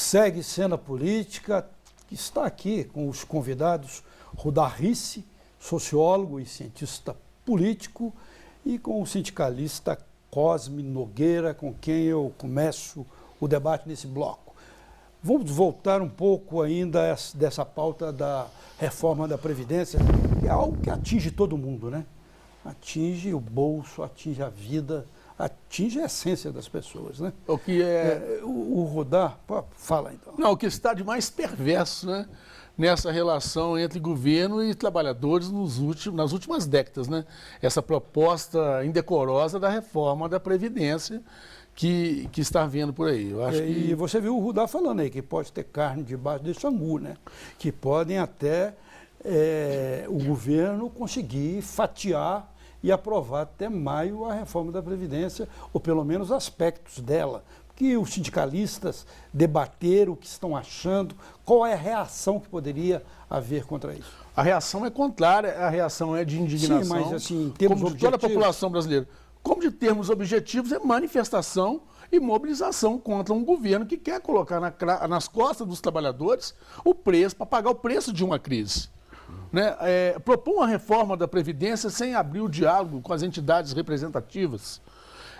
segue cena política, que está aqui com os convidados Rudá Risse, sociólogo e cientista político, e com o sindicalista Cosme Nogueira, com quem eu começo o debate nesse bloco. Vamos voltar um pouco ainda dessa pauta da reforma da Previdência, que é algo que atinge todo mundo, né? Atinge o bolso, atinge a vida, atinge a essência das pessoas, né? O que é... O Rudá, fala então. Não, o que está de mais perverso, né, nessa relação entre governo e trabalhadores nas últimas décadas, né? Essa proposta indecorosa da reforma da Previdência que está vendo por aí. Eu acho E você viu o Rudá falando aí que pode ter carne debaixo desse angu, né? Que podem até o governo conseguir fatiar e aprovar até maio a reforma da Previdência, ou pelo menos aspectos dela. Que os sindicalistas debateram o que estão achando, qual é a reação que poderia haver contra isso? A reação é contrária, a reação é de indignação. Sim, mas assim, em termos como de toda a população brasileira. Como de termos objetivos é manifestação e mobilização contra um governo que quer colocar nas costas dos trabalhadores o preço, para pagar o preço de uma crise. Né? Propor uma reforma da Previdência sem abrir o diálogo com as entidades representativas.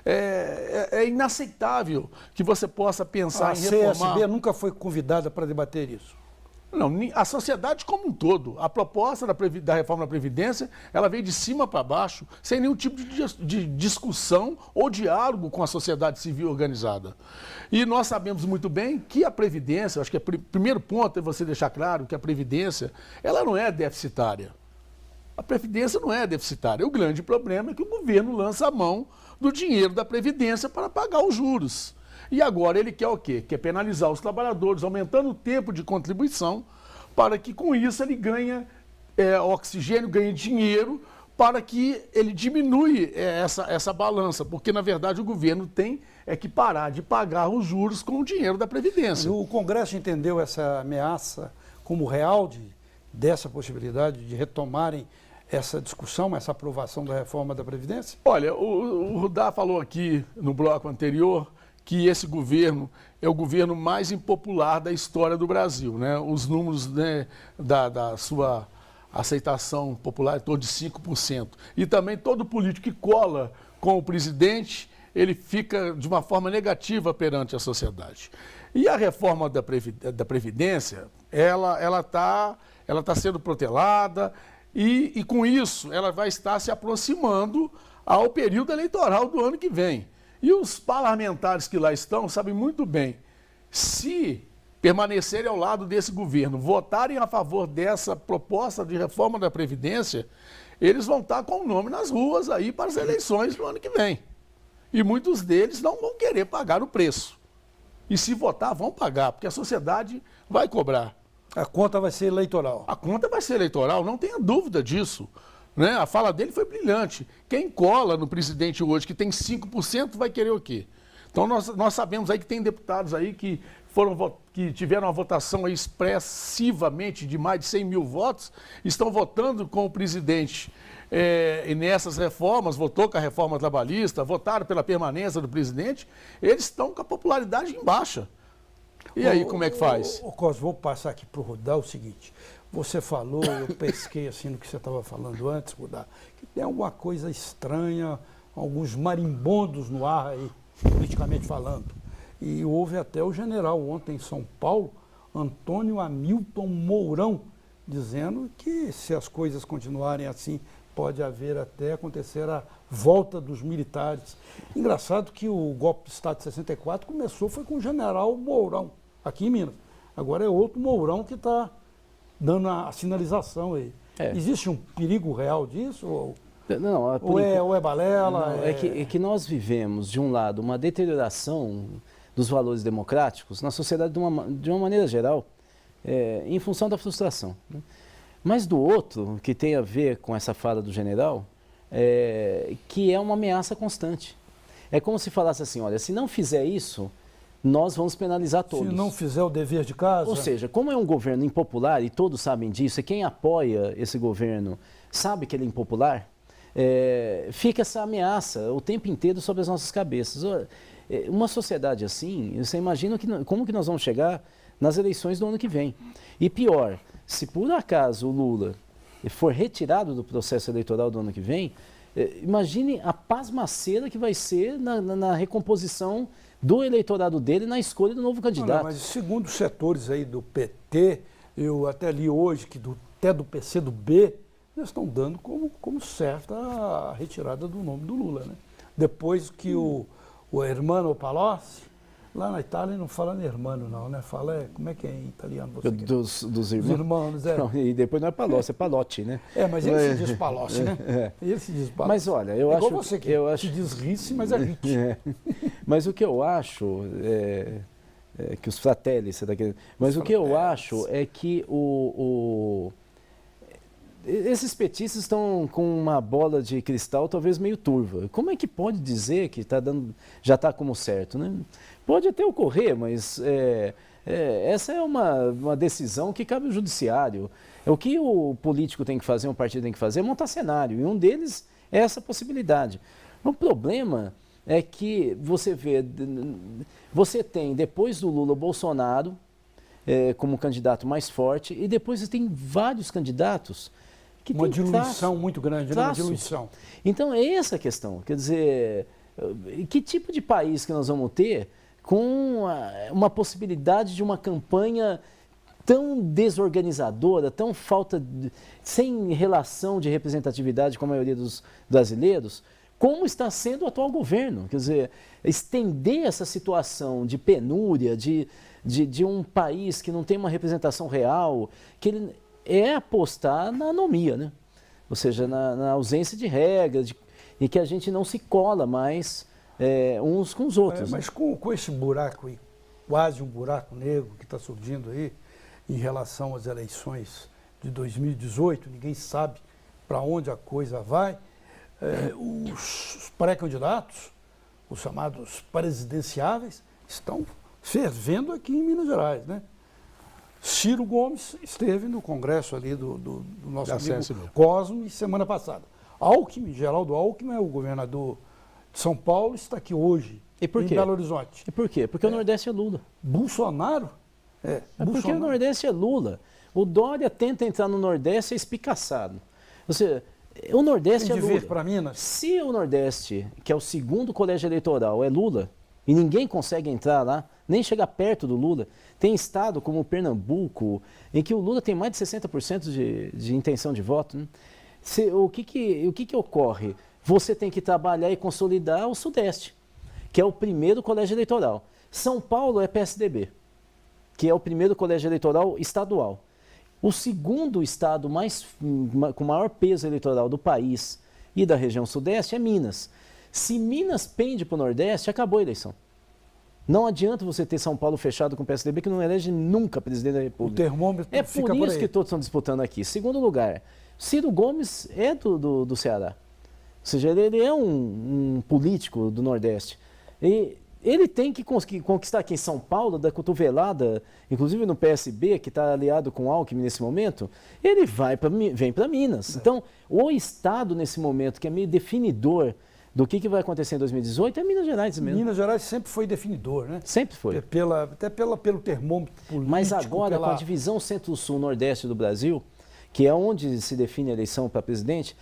É inaceitável que você possa pensar em reformar... A CSB nunca foi convidada para debater isso. Não, a sociedade como um todo. A proposta da reforma da Previdência, ela veio de cima para baixo, sem nenhum tipo de discussão ou diálogo com a sociedade civil organizada. E nós sabemos muito bem que a Previdência, acho que o primeiro ponto é você deixar claro que a Previdência, ela não é deficitária. A Previdência não é deficitária. O grande problema é que o governo lança a mão do dinheiro da Previdência para pagar os juros. E agora ele quer o quê? Quer penalizar os trabalhadores, aumentando o tempo de contribuição, para que com isso ele ganhe oxigênio, ganhe dinheiro, para que ele diminui essa balança. Porque, na verdade, o governo tem que parar de pagar os juros com o dinheiro da Previdência. O Congresso entendeu essa ameaça como real dessa possibilidade de retomarem essa discussão, essa aprovação da reforma da Previdência? Olha, o Rudá falou aqui no bloco anterior que esse governo é o governo mais impopular da história do Brasil, né? Os números, né, da sua aceitação popular é torno de 5%. E também todo político que cola com o presidente, ele fica de uma forma negativa perante a sociedade. E a reforma da Previdência, ela tá sendo protelada e com isso ela vai estar se aproximando ao período eleitoral do ano que vem. E os parlamentares que lá estão sabem muito bem, se permanecerem ao lado desse governo, votarem a favor dessa proposta de reforma da Previdência, eles vão estar com o nome nas ruas aí para as eleições do ano que vem. E muitos deles não vão querer pagar o preço. E se votar, vão pagar, porque a sociedade vai cobrar. A conta vai ser eleitoral. A conta vai ser eleitoral, não tenha dúvida disso. Né? A fala dele foi brilhante. Quem cola no presidente hoje, que tem 5%, vai querer o quê? Então nós sabemos aí que tem deputados aí que tiveram uma votação aí expressivamente de mais de 100 mil votos, estão votando com o presidente e nessas reformas, votou com a reforma trabalhista, votaram pela permanência do presidente, eles estão com a popularidade em baixa. E aí, como é que faz? Cosme, vou passar aqui para o Rudá o seguinte. Você falou, eu pesquei assim no que você estava falando antes, Rudá, que tem alguma coisa estranha, alguns marimbondos no ar aí, politicamente falando. E houve até o general ontem em São Paulo, Antônio Hamilton Mourão, dizendo que se as coisas continuarem assim, pode haver até acontecer a volta dos militares. Engraçado que o golpe de Estado de 64 foi com o general Mourão, aqui em Minas. Agora é outro Mourão que está dando a sinalização aí. Existe um perigo real disso? Ou é balela? Não, é que nós vivemos, de um lado, uma deterioração dos valores democráticos na sociedade de uma maneira geral, em função da frustração. Né? Mas do outro, que tem a ver com essa fala do general, que é uma ameaça constante. É como se falasse assim, olha, se não fizer isso, nós vamos penalizar todos. Se não fizer o dever de casa... Ou seja, como é um governo impopular, e todos sabem disso, e quem apoia esse governo sabe que ele é impopular, fica essa ameaça o tempo inteiro sobre as nossas cabeças. uma sociedade assim, você imagina como que nós vamos chegar nas eleições do ano que vem. E pior, se por acaso o Lula for retirado do processo eleitoral do ano que vem, imagine a pasmaceira que vai ser na recomposição do eleitorado dele na escolha do novo candidato. Não, mas segundo os setores aí do PT, eu até li hoje que até do PCdoB, eles estão dando como certa a retirada do nome do Lula, né? Depois que o Hermano Palocci, lá na Itália não fala Hermano não, né? Fala, como é que é em italiano? Você Dos Os irmãos. irmãos, é. Não, e depois não é Palocci, é Palotti, né? Mas ele se diz Palocci, né? Ele se diz Palocci. Mas olha, eu acho... Igual você que te diz Ricci, mas é Ricci. Mas o que eu acho que os fratelli, mas o que eu acho é que esses petistas estão com uma bola de cristal talvez meio turva. Como é que pode dizer que já está como certo, né? Pode até ocorrer, mas essa é uma decisão que cabe ao judiciário. O que o político tem que fazer, um partido tem que fazer, é montar cenário. E um deles é essa possibilidade. O problema é que você tem, depois do Lula, o Bolsonaro como candidato mais forte, e depois você tem vários candidatos que uma tem diluição muito grande, né? Uma diluição. Então, é essa a questão. Quer dizer, que tipo de país que nós vamos ter com uma possibilidade de uma campanha tão desorganizadora, tão sem relação de representatividade com a maioria dos brasileiros, como está sendo o atual governo? Quer dizer, estender essa situação de penúria, de um país que não tem uma representação real, que ele é apostar na anomia, né? Ou seja, na ausência de regras, e que a gente não se cola mais uns com os outros. Mas com esse buraco aí, quase um buraco negro que está surgindo aí, em relação às eleições de 2018, ninguém sabe para onde a coisa vai, os pré-candidatos, os chamados presidenciáveis, estão fervendo aqui em Minas Gerais, né? Ciro Gomes esteve no congresso ali do nosso amigo Cosme semana passada. Geraldo Alckmin, o governador de São Paulo, está aqui hoje, em Belo Horizonte. E por quê? Porque o Nordeste é Lula. Bolsonaro? Porque o Nordeste é Lula. O Dória tenta entrar no Nordeste, é espicaçado. Ou seja, o Nordeste é Lula. Para Minas. Se o Nordeste, que é o segundo colégio eleitoral, é Lula, e ninguém consegue entrar lá, nem chegar perto do Lula, tem estado como Pernambuco, em que o Lula tem mais de 60% de intenção de voto, né? O que ocorre? Você tem que trabalhar e consolidar o Sudeste, que é o primeiro colégio eleitoral. São Paulo é PSDB, que é o primeiro colégio eleitoral estadual. O segundo estado com maior peso eleitoral do país e da região Sudeste é Minas. Se Minas pende para o Nordeste, acabou a eleição. Não adianta você ter São Paulo fechado com o PSDB, que não elege nunca presidente da República. O termômetro fica por isso que todos estão disputando aqui. Segundo lugar, Ciro Gomes é do Ceará. Ou seja, ele é um político do Nordeste. E ele tem que conquistar aqui em São Paulo, da cotovelada, inclusive no PSB, que está aliado com o Alckmin nesse momento, ele vem para Minas. Então, o Estado nesse momento, que é meio definidor do que vai acontecer em 2018, é Minas Gerais mesmo. Minas Gerais sempre foi definidor, né? Sempre foi. Até pelo termômetro político. Mas agora, com a divisão Centro-Sul-Nordeste do Brasil, que é onde se define a eleição para presidente,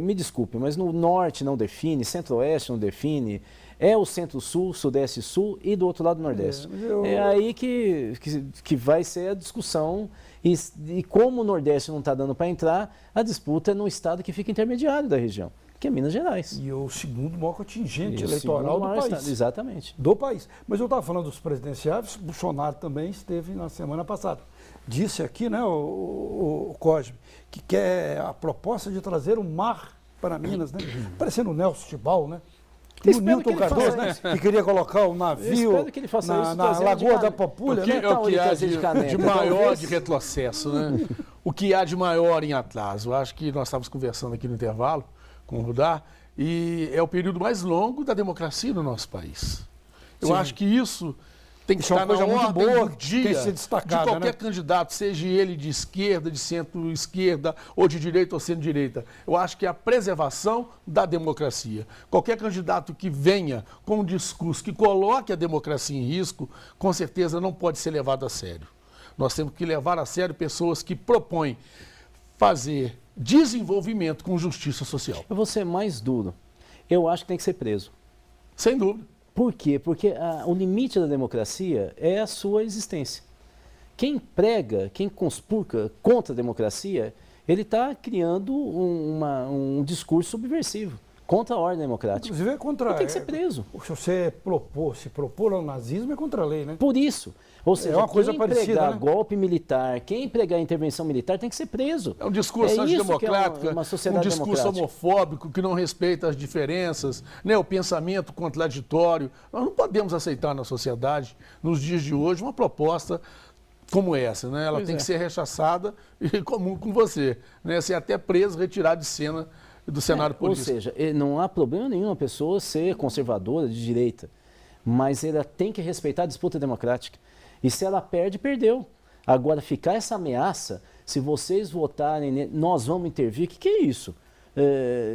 me desculpe, mas no Norte não define, Centro-Oeste não define, é o Centro-Sul, Sudeste-Sul e do outro lado do Nordeste. É aí que vai ser a discussão, e como o Nordeste não está dando para entrar, a disputa é no estado que fica intermediário da região, que é Minas Gerais. E o segundo maior contingente eleitoral do país. Estado, exatamente. Do país. Mas eu estava falando dos presidenciáveis, Bolsonaro também esteve na semana passada. Disse aqui, né, o Cosme, que quer a proposta de trazer o mar para Minas, né? Parecendo o Nelson Tibau, né? E o Nilton Cardoso, né? Que queria colocar o navio na Lagoa da Pampulha. É o que há de maior de retrocesso, né? O que há de maior em atraso. Eu acho que nós estávamos conversando aqui no intervalo com o Rudá, e é o período mais longo da democracia no nosso país. Eu acho que isso tem que Isso é uma estar na coisa muito ordem boa, do que tem dia que ser destacada, de qualquer né? candidato, seja ele de esquerda, de centro-esquerda, ou de direita ou centro-direita. Eu acho que é a preservação da democracia. Qualquer candidato que venha com um discurso que coloque a democracia em risco, com certeza não pode ser levado a sério. Nós temos que levar a sério pessoas que propõem fazer desenvolvimento com justiça social. Eu vou ser mais duro. Eu acho que tem que ser preso. Sem dúvida. Por quê? Porque o limite da democracia é a sua existência. Quem prega, quem conspurca contra a democracia, ele está criando um discurso subversivo contra a ordem democrática. Inclusive é contra... E tem que ser preso. Se você se propor ao nazismo, é contra a lei, né? Por isso. Ou seja, uma coisa quem parecida, pregar né? golpe militar, quem pregar intervenção militar tem que ser preso. É um discurso antidemocrático, uma sociedade um discurso democrática. homofóbico que não respeita as diferenças, né? O pensamento contraditório. Nós não podemos aceitar na sociedade, nos dias de hoje, uma proposta como essa, né? Ela tem que ser rechaçada e comum com você, né? Ser até preso, retirado de cena do cenário político. Ou seja, não há problema nenhum a pessoa ser conservadora, de direita, mas ela tem que respeitar a disputa democrática. E se ela perde, perdeu. Agora, ficar essa ameaça, se vocês votarem, nós vamos intervir, o que é isso?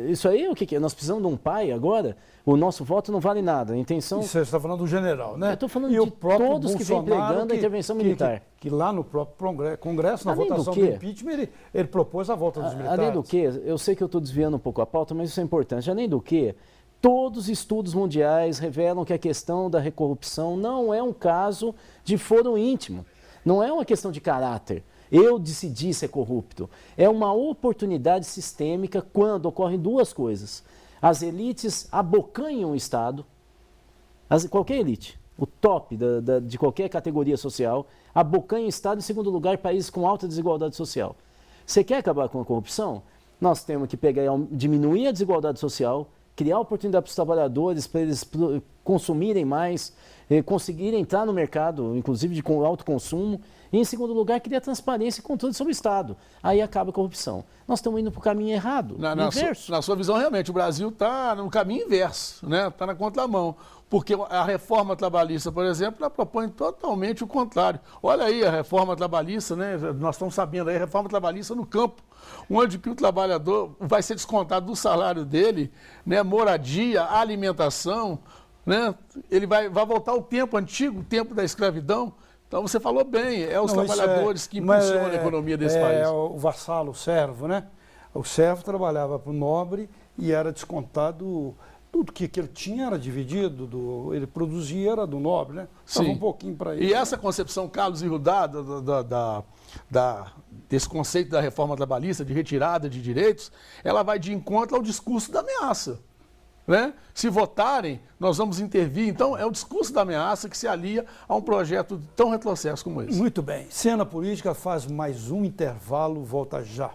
Isso aí, o que é? Nós precisamos de um pai agora? O nosso voto não vale nada. A intenção... Isso você está falando do general, né? Eu estou falando e de todos que vêm pregando a intervenção militar. Que lá no próprio Congresso, na Além votação do impeachment, ele propôs a volta dos militares. Além do que, eu sei que eu estou desviando um pouco a pauta, mas isso é importante. Além do que, todos os estudos mundiais revelam que a questão da corrupção não é um caso de foro íntimo. Não é uma questão de caráter. Eu decidi ser corrupto. É uma oportunidade sistêmica quando ocorrem duas coisas. As elites abocanham o Estado, qualquer elite, o top de qualquer categoria social, abocanha o Estado, em segundo lugar, países com alta desigualdade social. Você quer acabar com a corrupção? Nós temos que diminuir a desigualdade social, criar oportunidade para os trabalhadores, para eles consumirem mais, conseguirem entrar no mercado, inclusive de alto consumo, e, em segundo lugar, criar transparência e controle sobre o Estado. Aí acaba a corrupção. Nós estamos indo para o caminho errado, inverso. Na sua visão, realmente, o Brasil está no caminho inverso, né? Está na contramão. Porque a reforma trabalhista, por exemplo, ela propõe totalmente o contrário. Olha aí a reforma trabalhista, né? Nós estamos sabendo aí, a reforma trabalhista no campo, onde que o trabalhador vai ser descontado do salário dele, né? Moradia, alimentação, né? Ele vai voltar ao tempo antigo, o tempo da escravidão. Então você falou bem, os trabalhadores que impulsionam a economia desse país. É o vassalo, o servo, né? O servo trabalhava para o nobre e era descontado, tudo que ele tinha era dividido, ele produzia era do nobre, né? Estava um pouquinho para ele. E essa concepção, Carlos e Rudá, desse conceito da reforma trabalhista, de retirada de direitos, ela vai de encontro ao discurso da ameaça. Né? Se votarem, nós vamos intervir. Então, é o discurso da ameaça que se alia a um projeto tão retrocesso como esse. Muito bem. Cena Política faz mais um intervalo, volta já.